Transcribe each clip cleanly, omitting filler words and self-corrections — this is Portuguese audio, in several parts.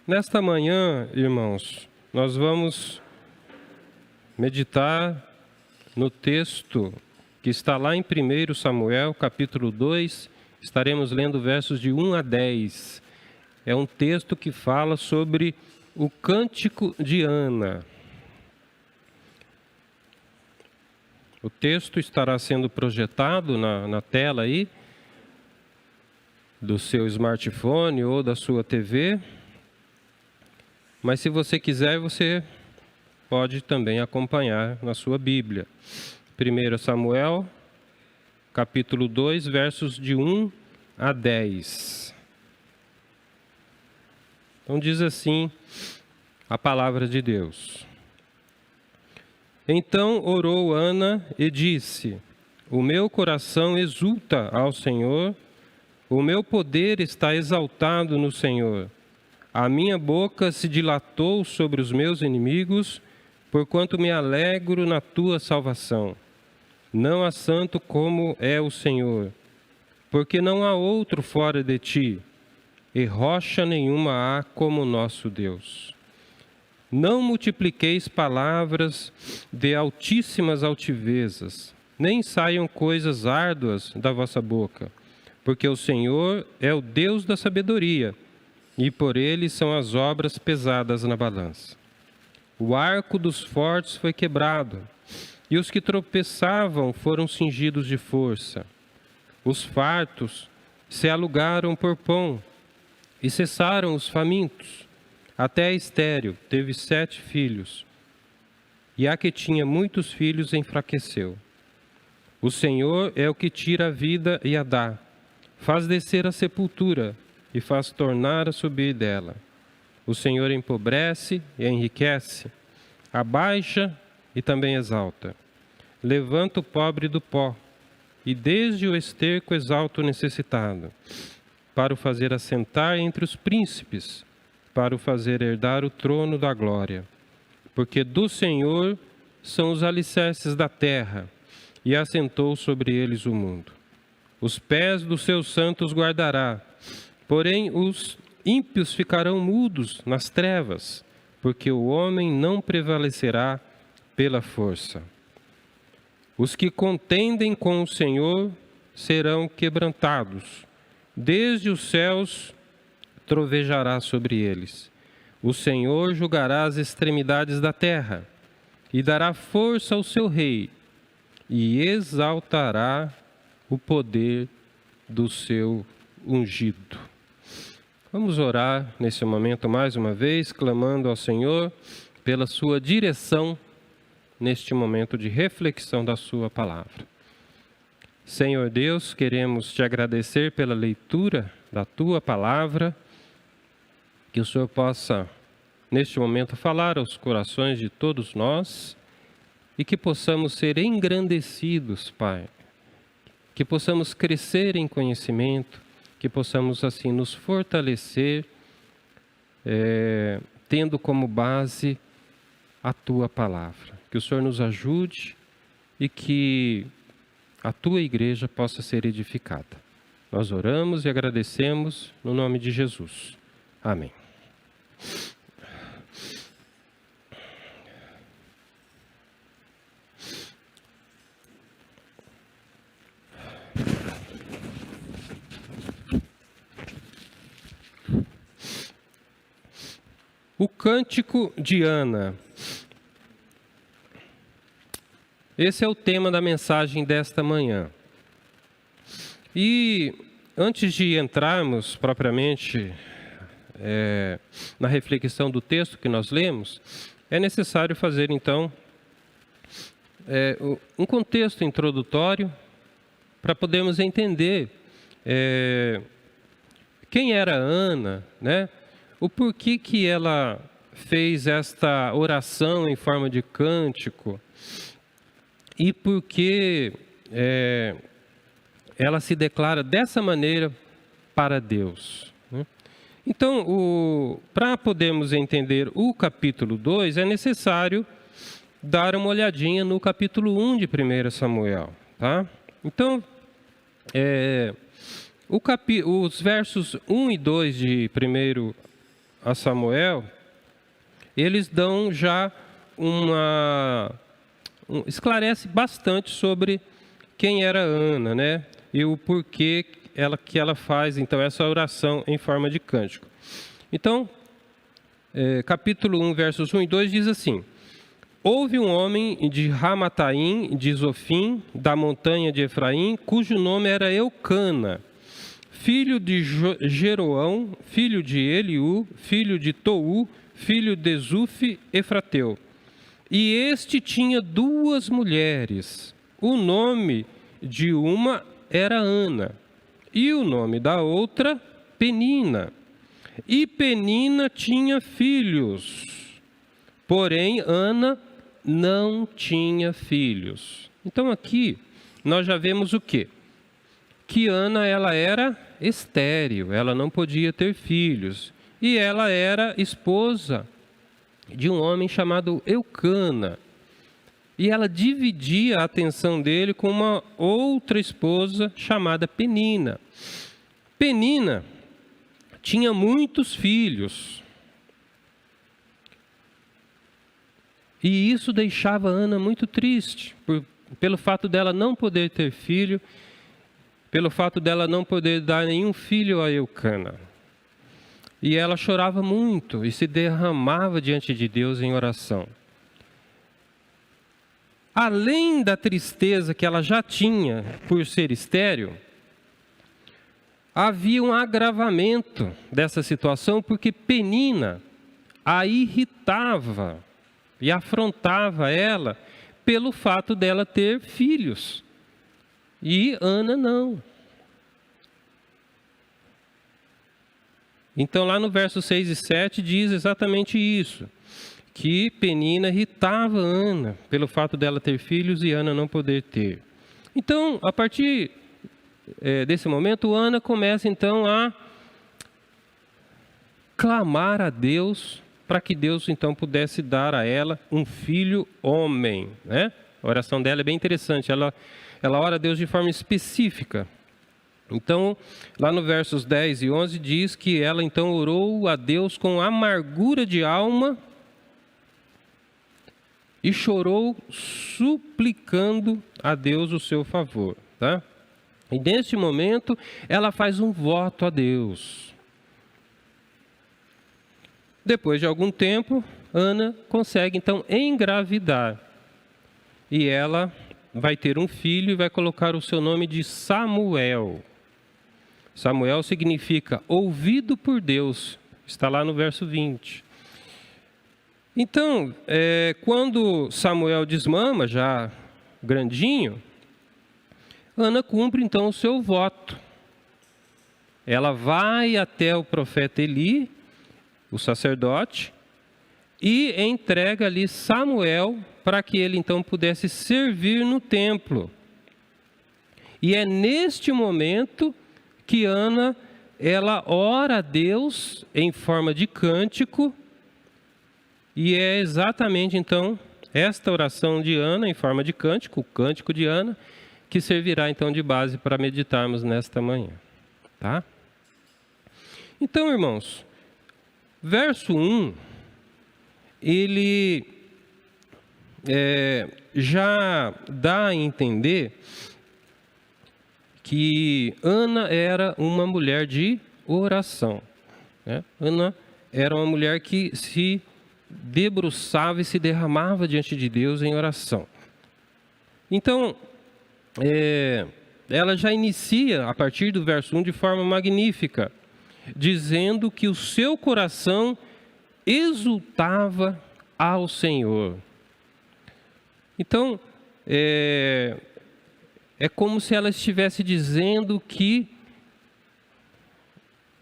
Nesta manhã, irmãos, nós vamos meditar no texto que está lá em 1 Samuel, capítulo 2, estaremos lendo versos de 1 a 10. É um texto que fala sobre o Cântico de Ana. O texto estará sendo projetado na tela aí, do seu smartphone ou da sua TV. Mas se você quiser, você pode também acompanhar na sua Bíblia. 1 Samuel, capítulo 2, versos de 1 a 10. Então diz assim a palavra de Deus. Então orou Ana e disse: O meu coração exulta ao Senhor, o meu poder está exaltado no Senhor. A minha boca se dilatou sobre os meus inimigos, porquanto me alegro na tua salvação. Não há santo como é o Senhor, porque não há outro fora de ti, e rocha nenhuma há como o nosso Deus. Não multipliqueis palavras de altíssimas altivezas, nem saiam coisas árduas da vossa boca, porque o Senhor é o Deus da sabedoria, e por ele são as obras pesadas na balança. O arco dos fortes foi quebrado, e os que tropeçavam foram cingidos de força. Os fartos se alugaram por pão, e cessaram os famintos. Até a estéril teve 7 filhos, e a que tinha muitos filhos enfraqueceu. O Senhor é o que tira a vida e a dá, faz descer a sepultura, e faz tornar a subir dela. O Senhor empobrece e enriquece, abaixa e também exalta. Levanta o pobre do pó, e desde o esterco exalta o necessitado, para o fazer assentar entre os príncipes, para o fazer herdar o trono da glória. Porque do Senhor são os alicerces da terra, e assentou sobre eles o mundo. Os pés dos seus santos guardará, porém os ímpios ficarão mudos nas trevas, porque o homem não prevalecerá pela força. Os que contendem com o Senhor serão quebrantados. Desde os céus trovejará sobre eles. O Senhor julgará as extremidades da terra, e dará força ao seu rei, e exaltará o poder do seu ungido. Vamos orar nesse momento mais uma vez, clamando ao Senhor pela sua direção neste momento de reflexão da sua palavra. Senhor Deus, queremos te agradecer pela leitura da tua palavra, que o Senhor possa neste momento falar aos corações de todos nós e que possamos ser engrandecidos, Pai, que possamos crescer em conhecimento, que possamos assim nos fortalecer, tendo como base a Tua Palavra. Que o Senhor nos ajude e que a Tua Igreja possa ser edificada. Nós oramos e agradecemos no nome de Jesus. Amém. O Cântico de Ana. Esse é o tema da mensagem desta manhã. E antes de entrarmos propriamente na reflexão do texto que nós lemos, é necessário fazer então um contexto introdutório para podermos entender quem era Ana, né? O porquê que ela fez esta oração em forma de cântico e por que ela se declara dessa maneira para Deus, né? Então, para podermos entender o capítulo 2, é necessário dar uma olhadinha no capítulo 1 de 1 Samuel, tá? Então, os versos 1 e 2 de 1 a Samuel, eles dão já esclarece bastante sobre quem era Ana, né? E o porquê que ela faz, então, essa oração em forma de cântico. Então, capítulo 1, versos 1 e 2 diz assim: Houve um homem de Ramataim, de Zofim, da montanha de Efraim, cujo nome era Eucana, filho de Jeroão, filho de Eliú, filho de Tou, filho de Zuf, Efrateu. E este tinha 2 mulheres. O nome de uma era Ana, e o nome da outra, Penina. E Penina tinha filhos, porém Ana não tinha filhos. Então aqui nós já vemos o quê? Que Ana, ela era estéril, ela não podia ter filhos. E ela era esposa de um homem chamado Eucana. E ela dividia a atenção dele com uma outra esposa chamada Penina. Penina tinha muitos filhos. E isso deixava Ana muito triste, pelo fato dela não poder ter filho, pelo fato dela não poder dar nenhum filho a Eucana. E ela chorava muito e se derramava diante de Deus em oração. Além da tristeza que ela já tinha por ser estéril, havia um agravamento dessa situação, porque Penina a irritava e afrontava ela pelo fato dela ter filhos. E Ana não. Então lá no verso 6 e 7 diz exatamente isso, que Penina irritava Ana pelo fato dela ter filhos e Ana não poder ter. Então, a partir desse momento, Ana começa então a clamar a Deus para que Deus então pudesse dar a ela um filho homem, né? A oração dela é bem interessante, ela ora a Deus de forma específica. Então, lá no versos 10 e 11 diz que ela então orou a Deus com amargura de alma e chorou suplicando a Deus o seu favor, tá? E neste momento ela faz um voto a Deus. Depois de algum tempo, Ana consegue então engravidar. E ela vai ter um filho e vai colocar o seu nome de Samuel. Samuel significa ouvido por Deus. Está lá no verso 20. Então, quando Samuel desmama, já grandinho, Ana cumpre então o seu voto. Ela vai até o profeta Eli, o sacerdote, e entrega ali Samuel para que ele então pudesse servir no templo. E é neste momento que Ana, ela ora a Deus em forma de cântico, e é exatamente então esta oração de Ana em forma de cântico, o cântico de Ana, que servirá então de base para meditarmos nesta manhã, tá? Então, irmãos, verso 1, ele já dá a entender que Ana era uma mulher de oração, né? Ana era uma mulher que se debruçava e se derramava diante de Deus em oração. Então, ela já inicia, a partir do verso 1, de forma magnífica, dizendo que o seu coração exultava ao Senhor. Então, é como se ela estivesse dizendo que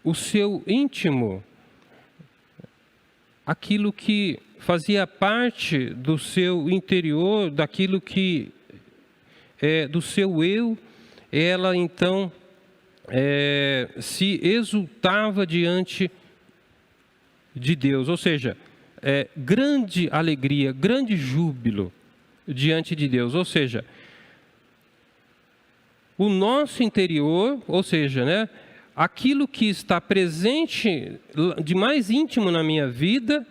o seu íntimo, aquilo que fazia parte do seu interior, daquilo que do seu eu, ela então se exultava diante de Deus, ou seja, grande alegria, grande júbilo diante de Deus, ou seja, o nosso interior, ou seja, né, aquilo que está presente de mais íntimo na minha vida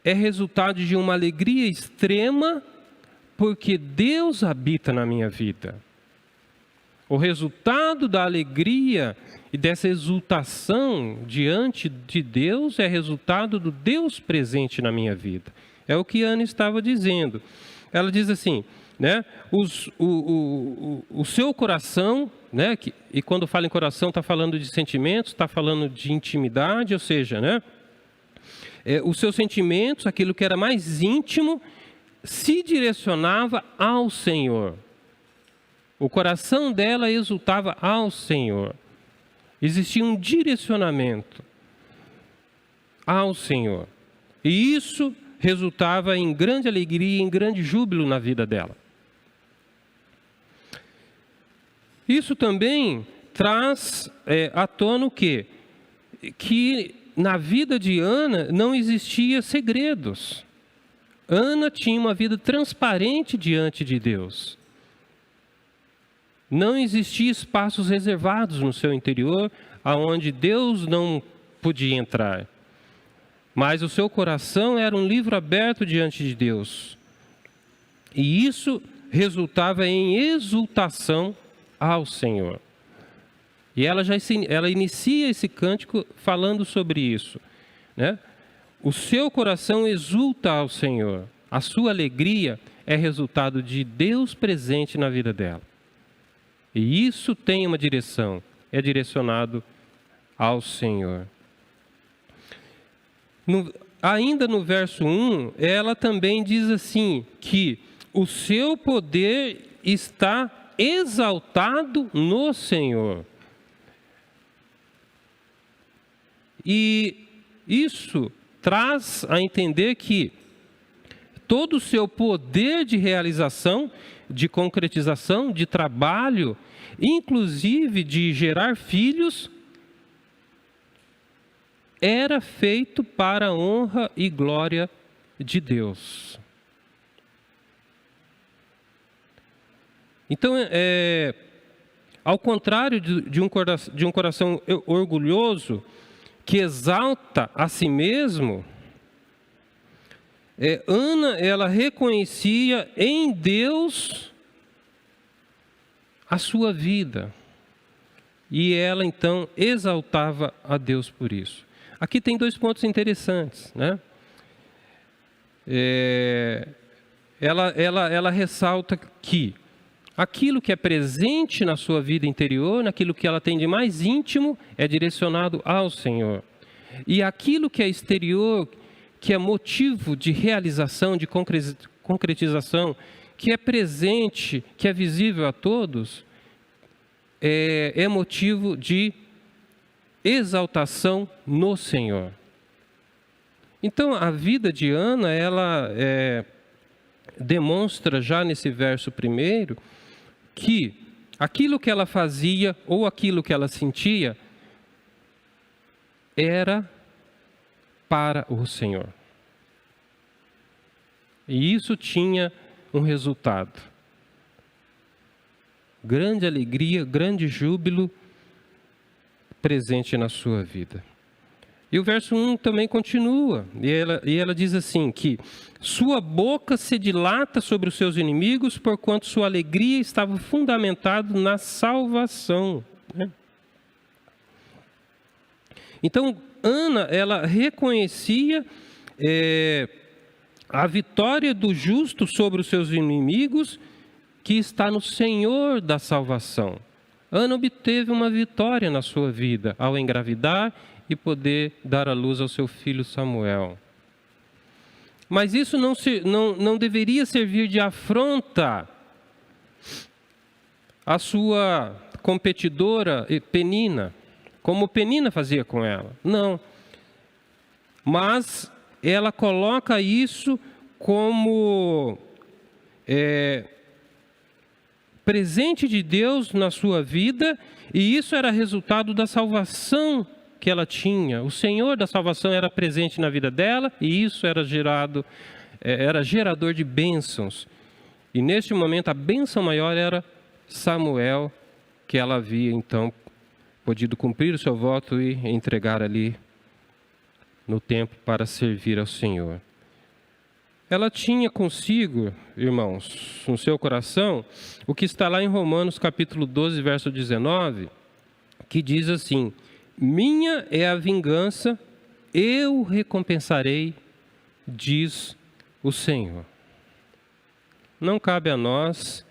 é resultado de uma alegria extrema, porque Deus habita na minha vida. O resultado da alegria e dessa exultação diante de Deus é resultado do Deus presente na minha vida. É o que Ana estava dizendo. Ela diz assim, né? O seu coração, né? E quando fala em coração, está falando de sentimentos, está falando de intimidade, ou seja, né? Os seus sentimentos, aquilo que era mais íntimo, se direcionava ao Senhor. O coração dela exultava ao Senhor. Existia um direcionamento ao Senhor. E isso resultava em grande alegria, em grande júbilo na vida dela. Isso também traz à tona o quê? Que na vida de Ana não existia segredos. Ana tinha uma vida transparente diante de Deus. Não existia espaços reservados no seu interior, aonde Deus não podia entrar. Mas o seu coração era um livro aberto diante de Deus. E isso resultava em exultação ao Senhor. E ela inicia esse cântico falando sobre isso, né? O seu coração exulta ao Senhor. A sua alegria é resultado de Deus presente na vida dela. E isso tem uma direção, é direcionado ao Senhor. Ainda no verso 1, ela também diz assim, que o seu poder está exaltado no Senhor. E isso traz a entender que todo o seu poder de realização, de concretização, de trabalho, inclusive de gerar filhos, era feito para a honra e glória de Deus. Então, ao contrário de um coração orgulhoso, que exalta a si mesmo, Ana, ela reconhecia em Deus a sua vida. E ela, então, exaltava a Deus por isso. Aqui tem dois pontos interessantes, né? Ela ressalta que aquilo que é presente na sua vida interior, naquilo que ela tem de mais íntimo, é direcionado ao Senhor. E aquilo que é exterior, que é motivo de realização, de concretização, que é presente, que é visível a todos, é motivo de exaltação no Senhor. Então, a vida de Ana, ela demonstra já nesse verso primeiro, que aquilo que ela fazia ou aquilo que ela sentia era para o Senhor. E isso tinha um resultado. Grande alegria, grande júbilo presente na sua vida. E o verso 1 também continua, e ela diz assim, que sua boca se dilata sobre os seus inimigos, porquanto sua alegria estava fundamentada na salvação. Né? Então, Ana, ela reconhecia a vitória do justo sobre os seus inimigos, que está no Senhor da salvação. Ana obteve uma vitória na sua vida, ao engravidar e poder dar à luz ao seu filho Samuel. Mas isso não deveria servir de afronta à sua competidora Penina, como Penina fazia com ela. Não. Mas ela coloca isso como presente de Deus na sua vida, e isso era resultado da salvação que ela tinha. O Senhor da salvação era presente na vida dela, e isso era gerador de bênçãos. E neste momento a bênção maior era Samuel, que ela havia então podido cumprir o seu voto e entregar ali no templo para servir ao Senhor. Ela tinha consigo, irmãos, no seu coração, o que está lá em Romanos capítulo 12, verso 19, que diz assim: minha é a vingança, eu recompensarei, diz o Senhor. Não cabe a nós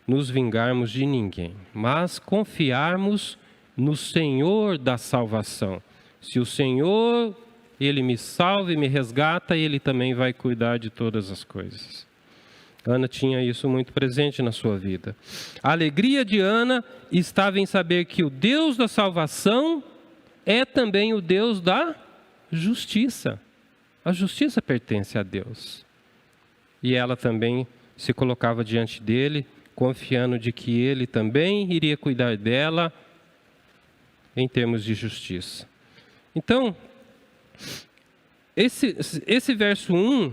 nos vingarmos de ninguém, mas confiarmos no Senhor da salvação. Se o Senhor, Ele me salva e me resgata, Ele também vai cuidar de todas as coisas. Ana tinha isso muito presente na sua vida. A alegria de Ana estava em saber que o Deus da salvação é também o Deus da justiça. A justiça pertence a Deus. E ela também se colocava diante dele, confiando de que ele também iria cuidar dela em termos de justiça. Então, esse verso 1,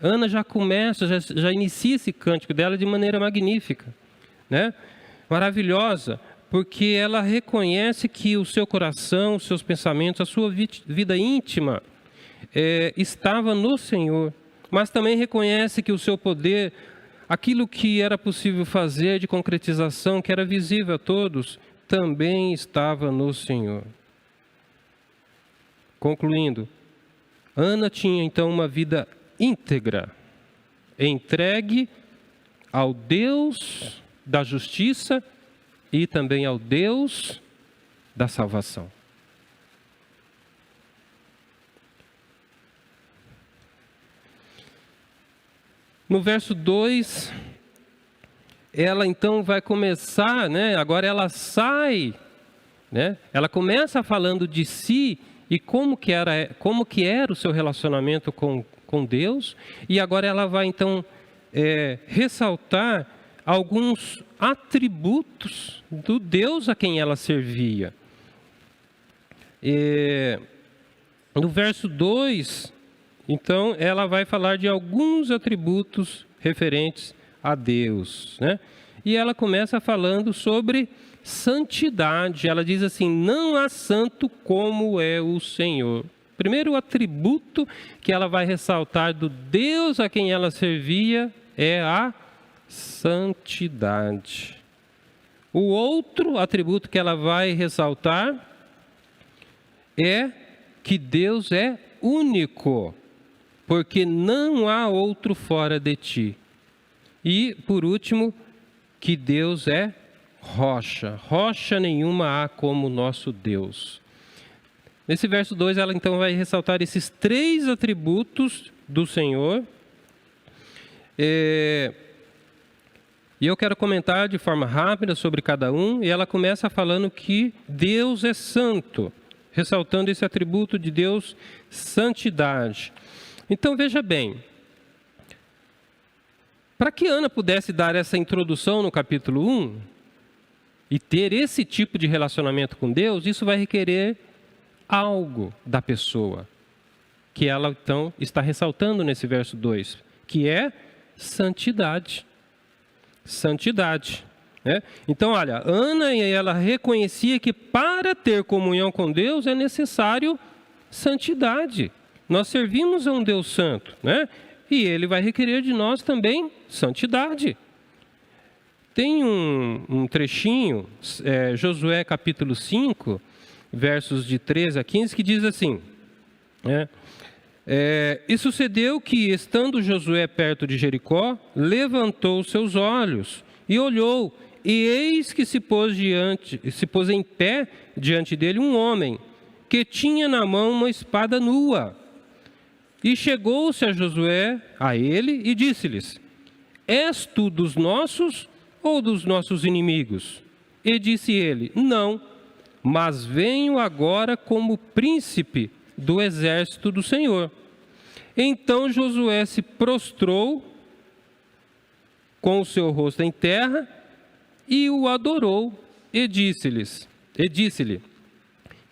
Ana já começa, já inicia esse cântico dela de maneira magnífica, né? Maravilhosa, porque ela reconhece que o seu coração, os seus pensamentos, a sua vida íntima estava no Senhor, mas também reconhece que o seu poder, aquilo que era possível fazer de concretização, que era visível a todos, também estava no Senhor. Concluindo, Ana tinha então uma vida íntegra, entregue ao Deus da justiça e também ao Deus da salvação. No verso 2, ela então vai começar, né? Agora ela sai, né? Ela começa falando de si e como que era o seu relacionamento com Deus, e agora ela vai então ressaltar alguns atributos do Deus a quem ela servia. No verso 2, então, ela vai falar de alguns atributos referentes a Deus, né? E ela começa falando sobre santidade. Ela diz assim: não há santo como é o Senhor. Primeiro atributo que ela vai ressaltar do Deus a quem ela servia é a santidade. O outro atributo que ela vai ressaltar é que Deus é único, porque não há outro fora de ti. E, por último, que Deus é rocha. Rocha nenhuma há como o nosso Deus. Nesse verso 2, ela então vai ressaltar esses 3 atributos do Senhor. E eu quero comentar de forma rápida sobre cada um. E ela começa falando que Deus é santo, ressaltando esse atributo de Deus, santidade. Então, veja bem, para que Ana pudesse dar essa introdução no capítulo 1 e ter esse tipo de relacionamento com Deus, isso vai requerer algo da pessoa, que ela então está ressaltando nesse verso 2, que é santidade. Santidade, né? Então, olha, Ana, ela reconhecia que para ter comunhão com Deus é necessário santidade. Nós servimos a um Deus santo, né? E Ele vai requerer de nós também santidade. Tem um trechinho, Josué capítulo 5, versos de 13 a 15, que diz assim, né? E sucedeu que, estando Josué perto de Jericó, levantou seus olhos e olhou, e eis que se pôs em pé diante dele um homem, que tinha na mão uma espada nua. E chegou-se a Josué, a ele, e disse-lhes: és tu dos nossos ou dos nossos inimigos? E disse ele: não, mas venho agora como príncipe do exército do Senhor. Então Josué se prostrou com o seu rosto em terra e o adorou, e disse-lhe: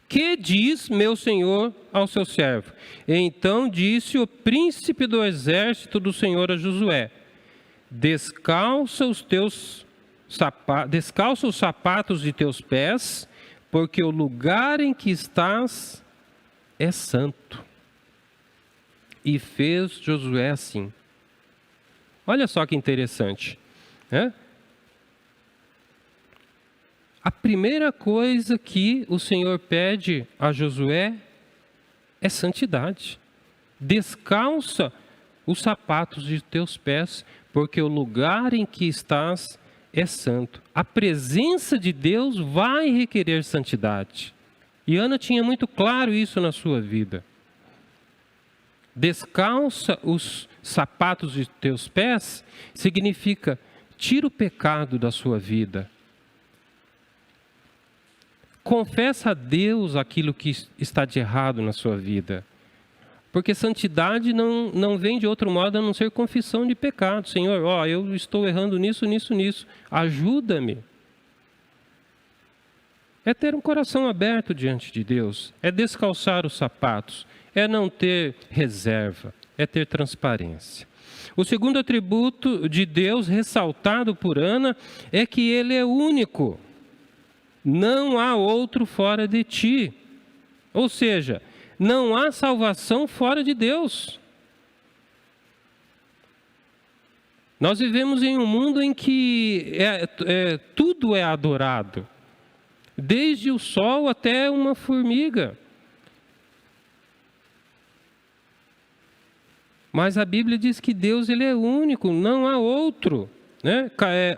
que diz meu senhor ao seu servo? Então disse o príncipe do exército do Senhor a Josué: descalça os sapatos de teus pés, porque o lugar em que estás é santo. E fez Josué assim. Olha só que interessante, né? A primeira coisa que o Senhor pede a Josué é santidade. Descalça os sapatos de teus pés, porque o lugar em que estás é santo. A presença de Deus vai requerer santidade. E Ana tinha muito claro isso na sua vida. Descalça os sapatos de teus pés significa tira o pecado da sua vida. Confessa a Deus aquilo que está de errado na sua vida. Porque santidade não vem de outro modo a não ser confissão de pecado. Senhor, eu estou errando nisso. Ajuda-me. É ter um coração aberto diante de Deus. É descalçar os sapatos. É não ter reserva. É ter transparência. O segundo atributo de Deus ressaltado por Ana é que Ele é único. Não há outro fora de ti. Ou seja, não há salvação fora de Deus. Nós vivemos em um mundo em que tudo é adorado. Desde o sol até uma formiga. Mas a Bíblia diz que Deus ele é único, não há outro. Né?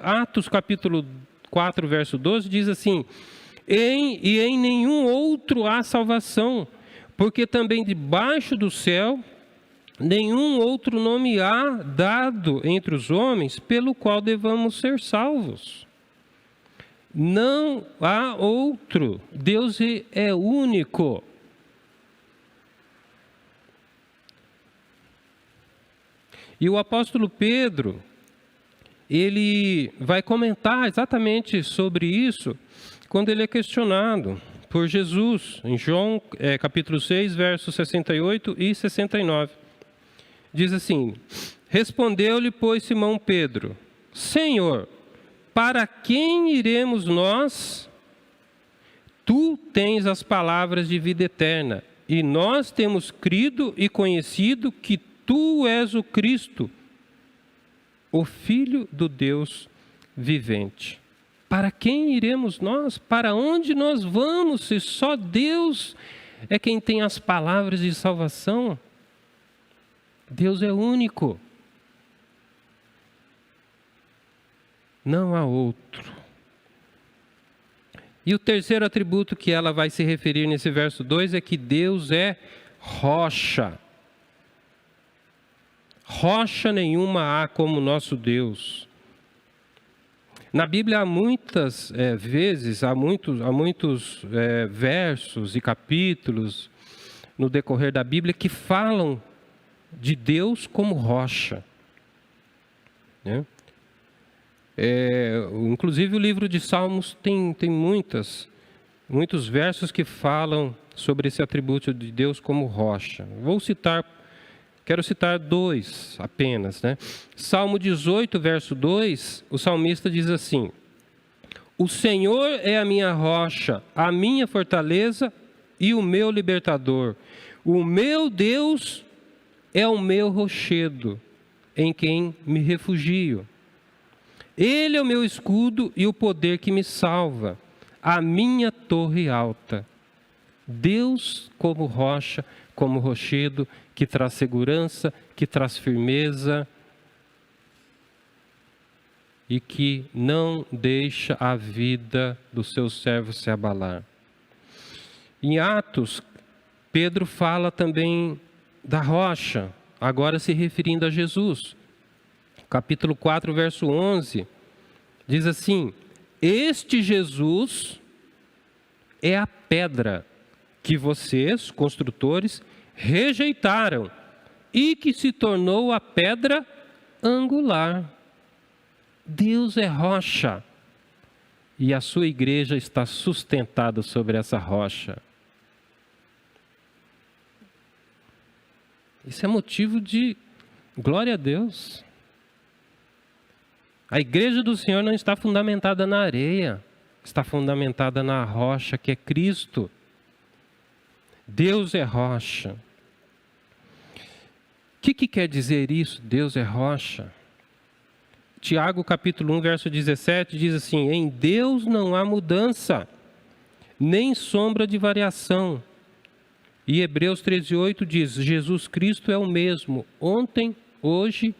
Atos capítulo 4, verso 12 diz assim: em nenhum outro há salvação, porque também debaixo do céu nenhum outro nome há dado entre os homens pelo qual devamos ser salvos. Não há outro. Deus é único. E o apóstolo Pedro, ele vai comentar exatamente sobre isso quando ele é questionado por Jesus, em João capítulo 6, versos 68 e 69. Diz assim: respondeu-lhe, pois, Simão Pedro: Senhor, para quem iremos nós? Tu tens as palavras de vida eterna, e nós temos crido e conhecido que Tu és o Cristo, o Filho do Deus vivente. Para quem iremos nós? Para onde nós vamos, se só Deus é quem tem as palavras de salvação? Deus é único. Não há outro. E o terceiro atributo que ela vai se referir nesse verso 2 é que Deus é rocha. Rocha nenhuma há como nosso Deus. Na Bíblia há muitas vezes, há muitos versos e capítulos no decorrer da Bíblia que falam de Deus como rocha. Né? Inclusive o livro de Salmos tem muitos versos que falam sobre esse atributo de Deus como rocha. Quero citar dois apenas, né? Salmo 18, verso 2, o salmista diz assim: o Senhor é a minha rocha, a minha fortaleza e o meu libertador. O meu Deus é o meu rochedo, em quem me refugio. Ele é o meu escudo e o poder que me salva, a minha torre alta. Deus como rocha, como rochedo, que traz segurança, que traz firmeza e que não deixa a vida dos seus servos se abalar. Em Atos, Pedro fala também da rocha, agora se referindo a Jesus. Capítulo 4, verso 11, diz assim: este Jesus é a pedra que vocês, construtores, rejeitaram e que se tornou a pedra angular. Deus é rocha e a sua igreja está sustentada sobre essa rocha. Isso é motivo de glória a Deus. A igreja do Senhor não está fundamentada na areia, está fundamentada na rocha que é Cristo. Deus é rocha. O que quer dizer isso? Deus é rocha. Tiago capítulo 1, verso 17 diz assim: em Deus não há mudança, nem sombra de variação. E Hebreus 13:8 diz: Jesus Cristo é o mesmo, ontem, hoje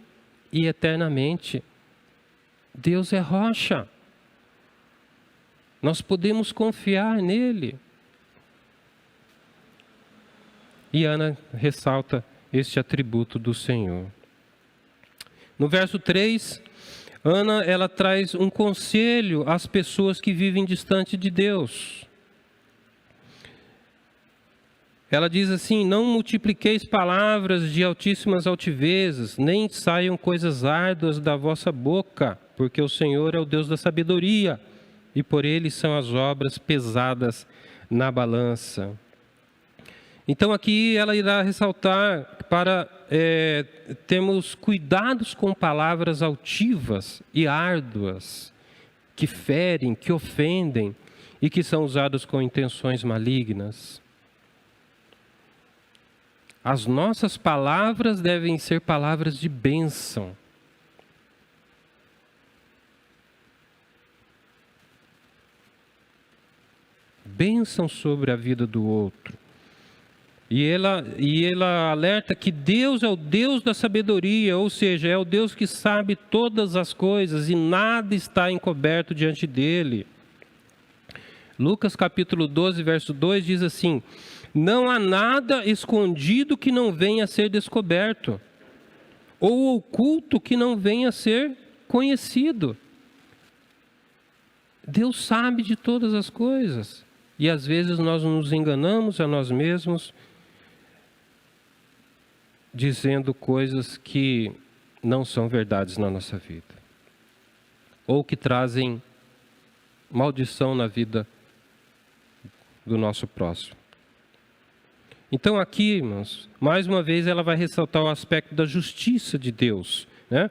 e eternamente. Deus é rocha. Nós podemos confiar nele. E Ana ressalta este atributo do Senhor. No verso 3, Ana, ela traz um conselho às pessoas que vivem distante de Deus. Ela diz assim: não multipliqueis palavras de altíssimas altivezas, nem saiam coisas árduas da vossa boca, porque o Senhor é o Deus da sabedoria, e por ele são as obras pesadas na balança. Então aqui ela irá ressaltar para termos cuidados com palavras altivas e árduas, que ferem, que ofendem e que são usadas com intenções malignas. As nossas palavras devem ser palavras de bênção. Bênção sobre a vida do outro. E ela alerta que Deus é o Deus da sabedoria, ou seja, é o Deus que sabe todas as coisas e nada está encoberto diante dele. Lucas capítulo 12, verso 2 diz assim: não há nada escondido que não venha a ser descoberto, ou oculto que não venha a ser conhecido. Deus sabe de todas as coisas. E às vezes nós nos enganamos a nós mesmos, dizendo coisas que não são verdades na nossa vida, ou que trazem maldição na vida do nosso próximo. Então aqui, irmãos, mais uma vez ela vai ressaltar o aspecto da justiça de Deus, né?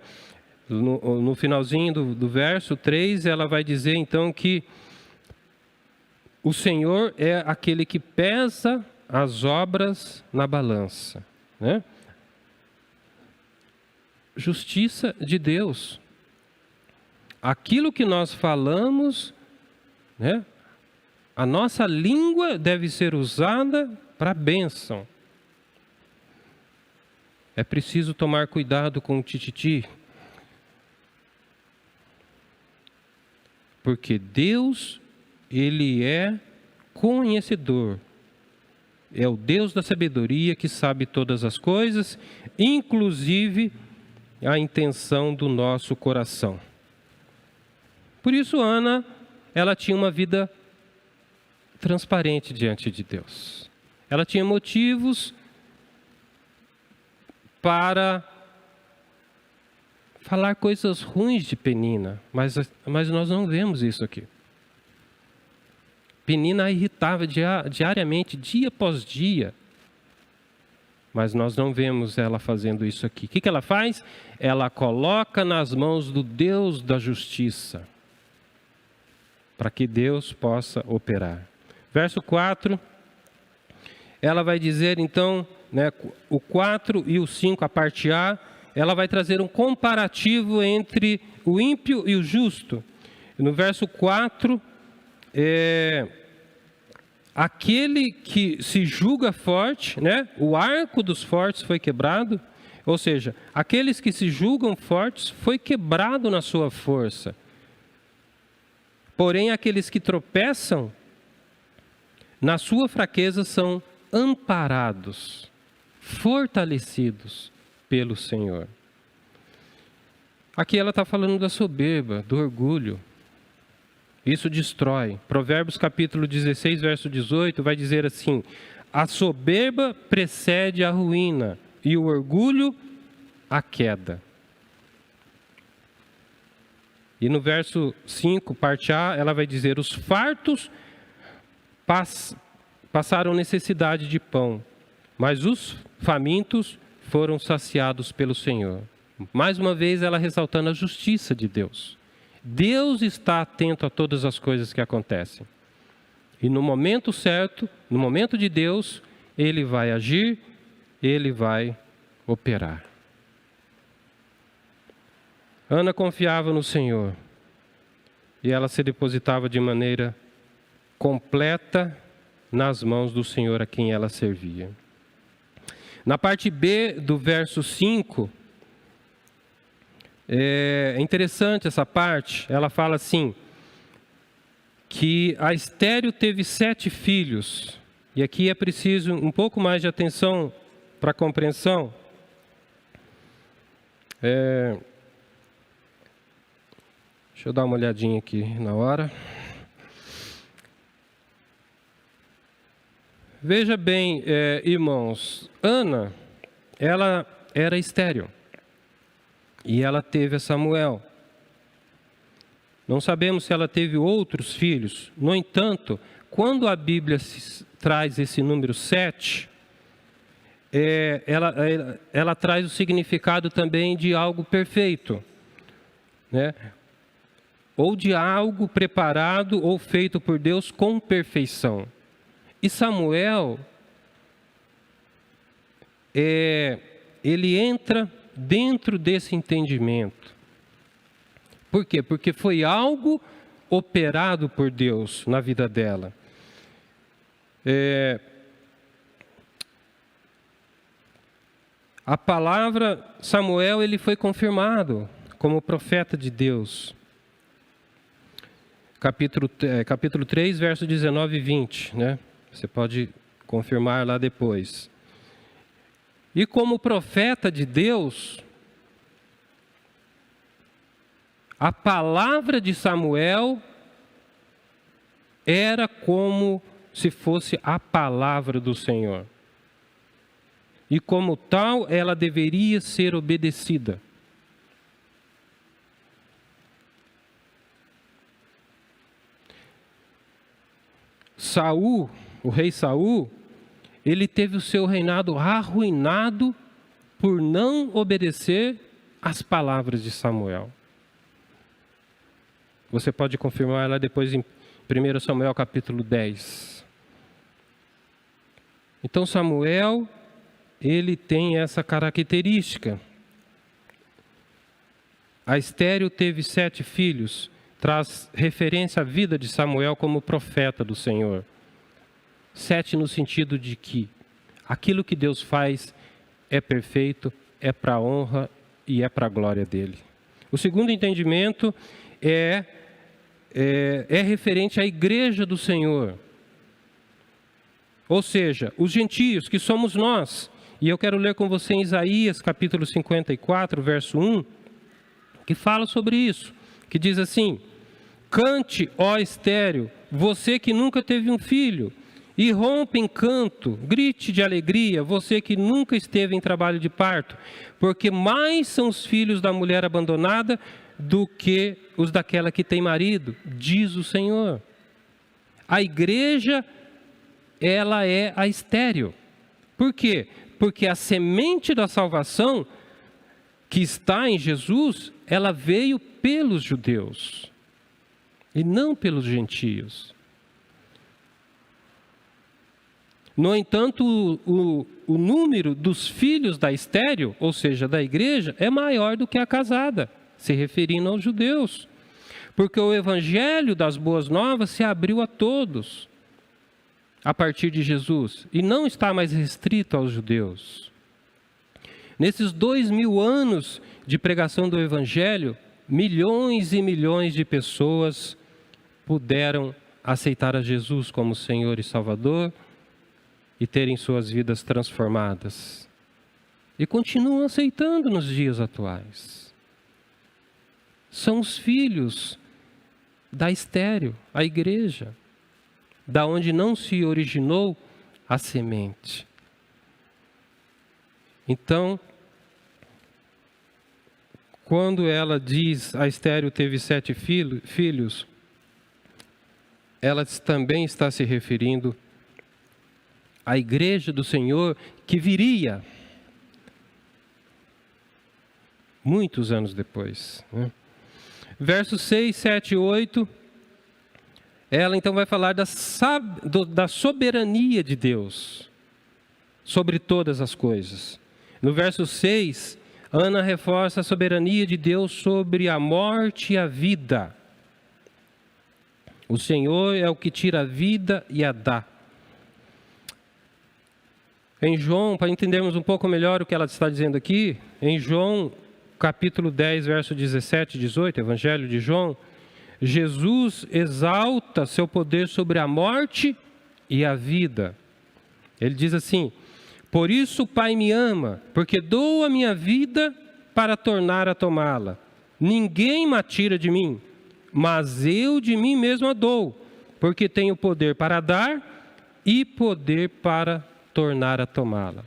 No finalzinho do verso 3, ela vai dizer então que o Senhor é aquele que pesa as obras na balança, né? Justiça de Deus. Aquilo que nós falamos, né? A nossa língua deve ser usada para bênção. É preciso tomar cuidado com o tititi, porque Deus, Ele é conhecedor. É o Deus da sabedoria que sabe todas as coisas, inclusive a intenção do nosso coração. Por isso Ana, ela tinha uma vida transparente diante de Deus. Ela tinha motivos para falar coisas ruins de Penina, mas nós não vemos isso aqui. Penina a irritava diariamente, dia após dia. Mas nós não vemos ela fazendo isso aqui. O que ela faz? Ela coloca nas mãos do Deus da justiça, para que Deus possa operar. Verso 4, ela vai dizer então, né, o 4 e o 5, a parte A, ela vai trazer um comparativo entre o ímpio e o justo. No verso 4, aquele que se julga forte, né? O arco dos fortes foi quebrado, ou seja, aqueles que se julgam fortes foi quebrado na sua força. Porém, aqueles que tropeçam na sua fraqueza são amparados, fortalecidos pelo Senhor. Aqui ela está falando da soberba, do orgulho. Isso destrói. Provérbios capítulo 16, verso 18, vai dizer assim: a soberba precede a ruína e o orgulho a queda. E no verso 5, parte A, ela vai dizer: os fartos passaram necessidade de pão, mas os famintos foram saciados pelo Senhor. Mais uma vez ela ressaltando a justiça de Deus. Deus está atento a todas as coisas que acontecem. E no momento certo, no momento de Deus, Ele vai agir, Ele vai operar. Ana confiava no Senhor. E ela se depositava de maneira completa nas mãos do Senhor a quem ela servia. Na parte B do verso 5, é interessante essa parte. Ela fala assim, que a estéril teve 7 filhos. E aqui é preciso um pouco mais de atenção para a compreensão. Deixa eu dar uma olhadinha aqui na hora. Veja bem, irmãos, Ana, ela era estéril. E ela teve a Samuel. Não sabemos se ela teve outros filhos. No entanto, quando a Bíblia traz esse número 7, ela traz o significado também de algo perfeito, né? Ou de algo preparado ou feito por Deus com perfeição. E Samuel, ele entra dentro desse entendimento. Por quê? Porque foi algo operado por Deus na vida dela. A palavra Samuel, ele foi confirmado como profeta de Deus. Capítulo 3, verso 19 e 20, né? Você pode confirmar lá depois. E como profeta de Deus, a palavra de Samuel era como se fosse a palavra do Senhor. E como tal, ela deveria ser obedecida. Saul, o rei Saul, ele teve o seu reinado arruinado por não obedecer às palavras de Samuel. Você pode confirmar lá depois em 1 Samuel capítulo 10. Então Samuel, ele tem essa característica. A estéril teve 7 filhos. Traz referência à vida de Samuel como profeta do Senhor. 7 no sentido de que aquilo que Deus faz é perfeito, é para a honra e é para a glória dele. O segundo entendimento é referente à igreja do Senhor. Ou seja, os gentios, que somos nós. E eu quero ler com você em Isaías capítulo 54, verso 1, que fala sobre isso. Que diz assim: cante, ó estéril, você que nunca teve um filho, e rompe em canto, grite de alegria, você que nunca esteve em trabalho de parto, porque mais são os filhos da mulher abandonada do que os daquela que tem marido, diz o Senhor. A igreja, ela é a estéril. Por quê? Porque a semente da salvação que está em Jesus, ela veio pelos judeus e não pelos gentios. No entanto, o número dos filhos da estéril, ou seja, da igreja, é maior do que a casada, se referindo aos judeus. Porque o evangelho das boas novas se abriu a todos, a partir de Jesus, e não está mais restrito aos judeus. Nesses 2000 anos de pregação do evangelho, milhões e milhões de pessoas puderam aceitar a Jesus como Senhor e Salvador e terem suas vidas transformadas. E continuam aceitando nos dias atuais. São os filhos da estéril, a igreja, da onde não se originou a semente. Então, quando ela diz, a estéril teve 7 filhos, ela também está se referindo à igreja do Senhor que viria muitos anos depois, né? Versos 6, 7 e 8, ela então vai falar da soberania de Deus sobre todas as coisas. No verso 6, Ana reforça a soberania de Deus sobre a morte e a vida. O Senhor é o que tira a vida e a dá. Em João, para entendermos um pouco melhor o que ela está dizendo aqui, em João capítulo 10, verso 17 e 18, Evangelho de João, Jesus exalta seu poder sobre a morte e a vida. Ele diz assim: por isso o Pai me ama, porque dou a minha vida para tornar a tomá-la. Ninguém me a tira de mim, mas eu de mim mesmo a dou, porque tenho poder para dar e poder para tornar a tomá-la.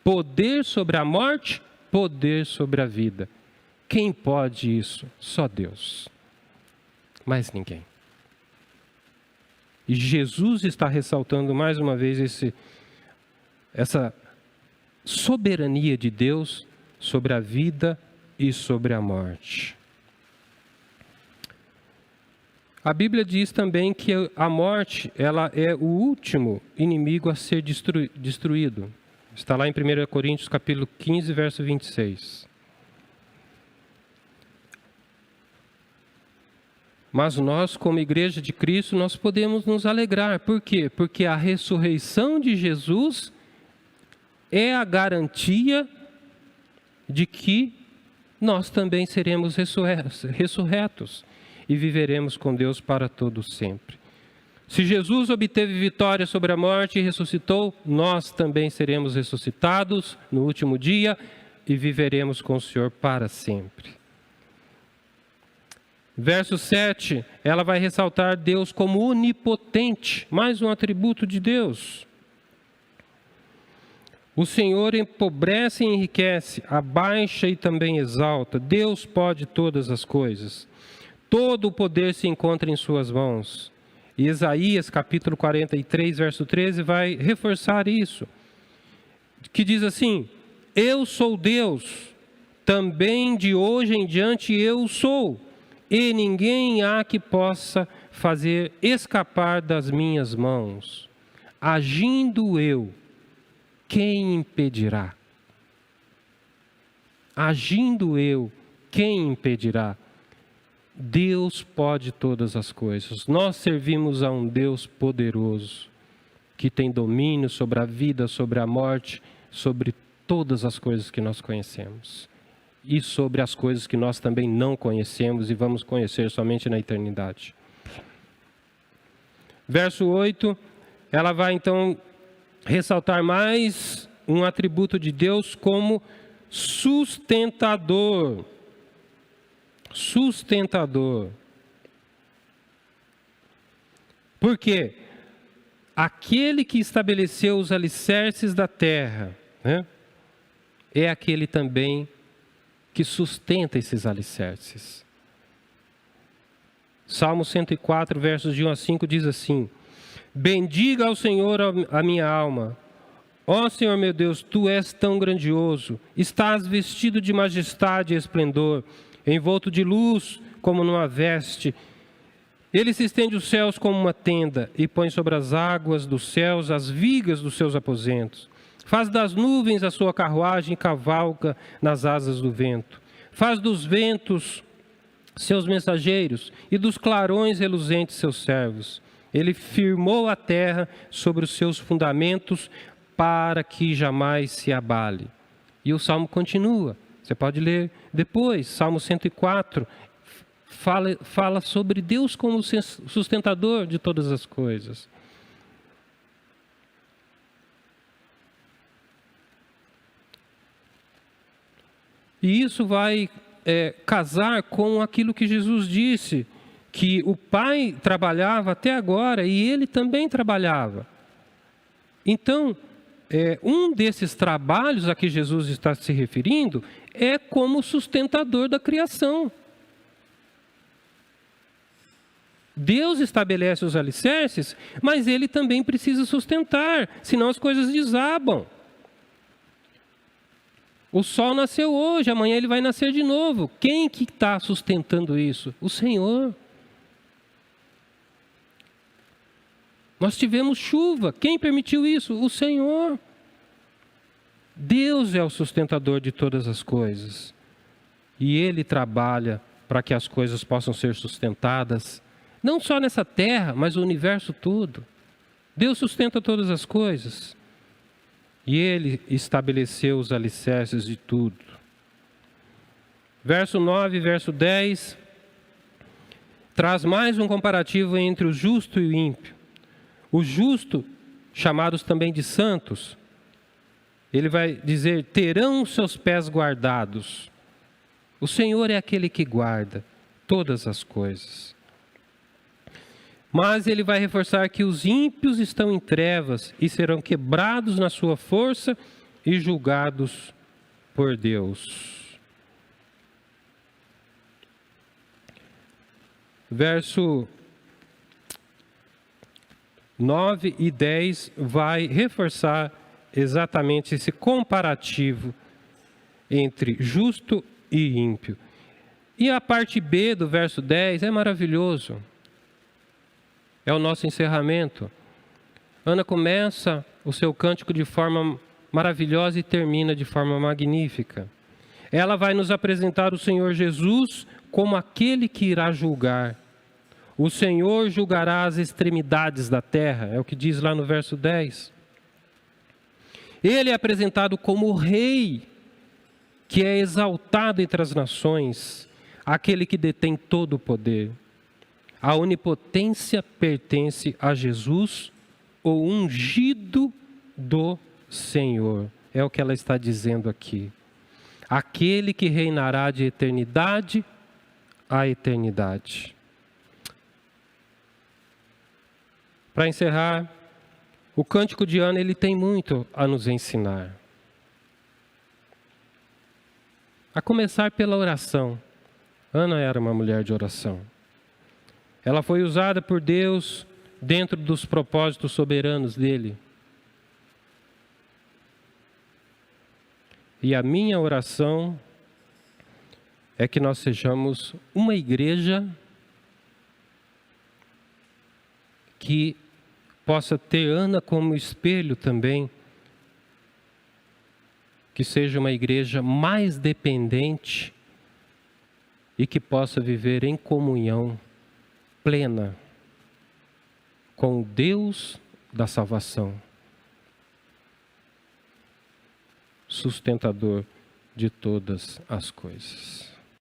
Poder sobre a morte, poder sobre a vida. Quem pode isso? Só Deus. Mais ninguém. E Jesus está ressaltando mais uma vez essa soberania de Deus sobre a vida e sobre a morte. A Bíblia diz também que a morte, ela é o último inimigo a ser destruído. Está lá em 1 Coríntios capítulo 15, verso 26. Mas nós, como igreja de Cristo, nós podemos nos alegrar. Por quê? Porque a ressurreição de Jesus é a garantia de que nós também seremos ressurretos e viveremos com Deus para todo sempre. Se Jesus obteve vitória sobre a morte e ressuscitou, nós também seremos ressuscitados no último dia e viveremos com o Senhor para sempre. Verso 7, ela vai ressaltar Deus como onipotente, mais um atributo de Deus. O Senhor empobrece e enriquece, abaixa e também exalta. Deus pode todas as coisas. Todo o poder se encontra em suas mãos. E Isaías, capítulo 43, verso 13, vai reforçar isso. Que diz assim: eu sou Deus, também de hoje em diante eu sou, e ninguém há que possa fazer escapar das minhas mãos. Agindo eu, quem impedirá? Agindo eu, quem impedirá? Deus pode todas as coisas. Nós servimos a um Deus poderoso, que tem domínio sobre a vida, sobre a morte, sobre todas as coisas que nós conhecemos. E sobre as coisas que nós também não conhecemos e vamos conhecer somente na eternidade. Verso 8, ela vai então ressaltar mais um atributo de Deus como sustentador. Sustentador. Por quê? Aquele que estabeleceu os alicerces da terra, né, é aquele também que sustenta esses alicerces. Salmo 104, versos de 1 a 5 diz assim: bendiga ao Senhor a minha alma. Ó Senhor meu Deus, Tu és tão grandioso, estás vestido de majestade e esplendor, envolto de luz como numa veste. Ele se estende os céus como uma tenda e põe sobre as águas dos céus as vigas dos seus aposentos. Faz das nuvens a sua carruagem e cavalga nas asas do vento. Faz dos ventos seus mensageiros e dos clarões reluzentes seus servos. Ele firmou a terra sobre os seus fundamentos para que jamais se abale. E o Salmo continua. Você pode ler depois, Salmo 104, fala sobre Deus como sustentador de todas as coisas. E isso vai casar com aquilo que Jesus disse, que o Pai trabalhava até agora e Ele também trabalhava. Então, um desses trabalhos a que Jesus está se referindo é como sustentador da criação. Deus estabelece os alicerces, mas Ele também precisa sustentar, senão as coisas desabam. O sol nasceu hoje, amanhã ele vai nascer de novo. Quem que está sustentando isso? O Senhor. Nós tivemos chuva. Quem permitiu isso? O Senhor. Deus é o sustentador de todas as coisas. E Ele trabalha para que as coisas possam ser sustentadas, não só nessa terra, mas o universo todo. Deus sustenta todas as coisas. E Ele estabeleceu os alicerces de tudo. Verso 9 e verso 10 traz mais um comparativo entre o justo e o ímpio. O justo, chamados também de santos, ele vai dizer, terão seus pés guardados. O Senhor é aquele que guarda todas as coisas. Mas ele vai reforçar que os ímpios estão em trevas e serão quebrados na sua força e julgados por Deus. Verso 9 e 10 vai reforçar exatamente esse comparativo entre justo e ímpio. E a parte B do verso 10 é maravilhoso. É o nosso encerramento. Ana começa o seu cântico de forma maravilhosa e termina de forma magnífica. Ela vai nos apresentar o Senhor Jesus como aquele que irá julgar. O Senhor julgará as extremidades da terra, é o que diz lá no verso 10. Ele é apresentado como o Rei, que é exaltado entre as nações, aquele que detém todo o poder. A onipotência pertence a Jesus, o ungido do Senhor. É o que ela está dizendo aqui. Aquele que reinará de eternidade a eternidade. Para encerrar, o Cântico de Ana, ele tem muito a nos ensinar. A começar pela oração. Ana era uma mulher de oração. Ela foi usada por Deus dentro dos propósitos soberanos dele. E a minha oração é que nós sejamos uma igreja que possa ter Ana como espelho também, que seja uma igreja mais dependente e que possa viver em comunhão plena com o Deus da salvação, sustentador de todas as coisas.